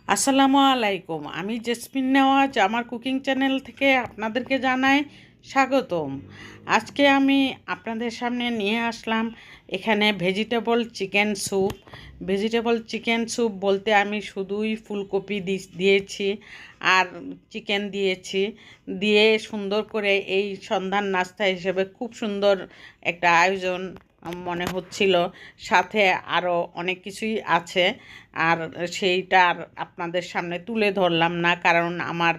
আসসালামু আলাইকুম। আমি জেসমিন নেওয়াজ আমার কুকিং চ্যানেল থেকে আপনাদেরকে জানাই স্বাগতম। আজকে আমি আপনাদের সামনে নিয়ে আসলাম এখানে vegetable chicken soup. Vegetable chicken soup বলতে আমি শুধুই ফুলকপি দিয়েছি আর চিকেন দিয়েছি, দিয়ে সুন্দর করে এই সন্ধ্যার নাস্তা হিসেবে খুব সুন্দর একটা আয়োজন মনে হচ্ছিল। সাথে আরও অনেক কিছুই আছে, আর সেইটা আর আপনাদের সামনে তুলে ধরলাম না, কারণ আমার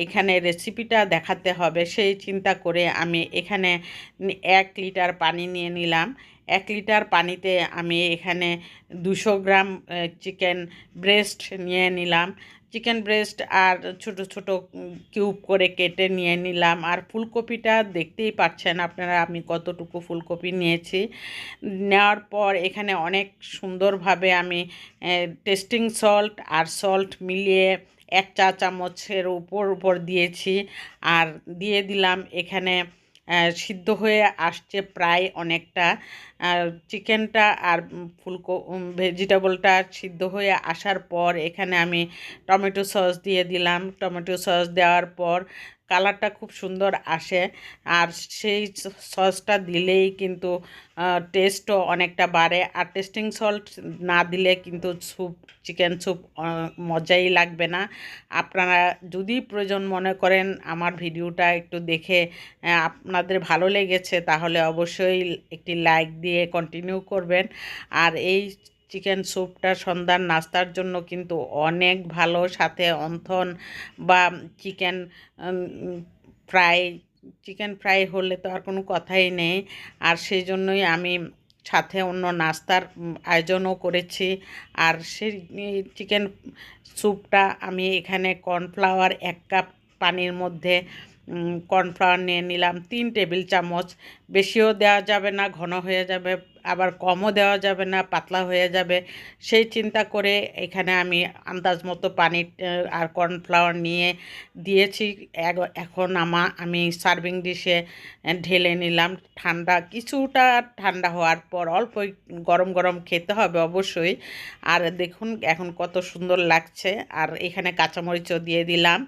এখানে রেসিপিটা দেখাতে হবে। সেই চিন্তা করে আমি এখানে 1 লিটার পানি নিয়ে নিলাম। 1 লিটার পানিতে আমি এখানে 200 গ্রাম চিকেন ব্রেস্ট নিয়ে নিলাম। চিকেন ব্রেস্ট আর ছোট ছোট কিউব করে কেটে নিয়ে নিলাম। আর ফুলকপিটা দেখতেই পাচ্ছেন আপনারা আমি কতটুকু ফুলকপি নিয়েছি। নেওয়ার পর এখানে অনেক সুন্দরভাবে আমি টেস্টিং সল্ট আর সল্ট মিলিয়ে 1 চা চামচের উপর দিয়েছি। আর দিয়ে দিলাম এখানে সিদ্ধ হয়ে আসছে প্রায় অনেকটা চিকেনটা আর ভেজিটেবলটা সিদ্ধ হয়ে আসার পর এখানে আমি টমেটো সস দিয়ে দিলাম। টমেটো সস দেওয়ার পর কালারটা খুব সুন্দর আসে, আর সেই সসটা দিলেই কিন্তু টেস্টও অনেকটা বাড়ে। আর টেস্টিং সল্ট না দিলে কিন্তু চিকেন স্যুপ মজাই লাগবে না। আপনারা যদি প্রয়োজন মনে করেন আমার ভিডিওটা একটু দেখে আপনাদের ভালো লেগেছে, তাহলে অবশ্যই একটি লাইক দিয়ে কন্টিনিউ করবেন। আর এই চিকেন স্যুপটা সন্ধ্যার নাস্তার জন্য কিন্তু অনেক ভালো। সাথে অন্থন বা চিকেন ফ্রাই, চিকেন ফ্রাই হলে তো আর কোনো কথাই নেই। আর সেই জন্যই আমি সাথে অন্য নাস্তার আয়োজনও করেছি। আর সেই চিকেন স্যুপটা আমি এখানে কর্নফ্লাওয়ার 1 কাপ পানির মধ্যে কর্নফ্লাওয়ার নিয়ে নিলাম 3 টেবিল চামচ। বেশিও দেওয়া যাবে না, ঘন হয়ে যাবে, আবার কমও দেওয়া যাবে না, পাতলা হয়ে যাবে। সেই চিন্তা করে এখানে আমি আন্দাজ মতো পানি আর কর্নফ্লাওয়ার নিয়ে দিয়েছি। এখন আমি সার্ভিং ডিশে ঢেলে নিলাম। কিছুটা ঠান্ডা হওয়ার পর অল্পই গরম গরম খেতে হবে অবশ্যই। আর দেখুন এখন কত সুন্দর লাগছে। আর এখানে কাঁচামরিচও দিয়ে দিলাম।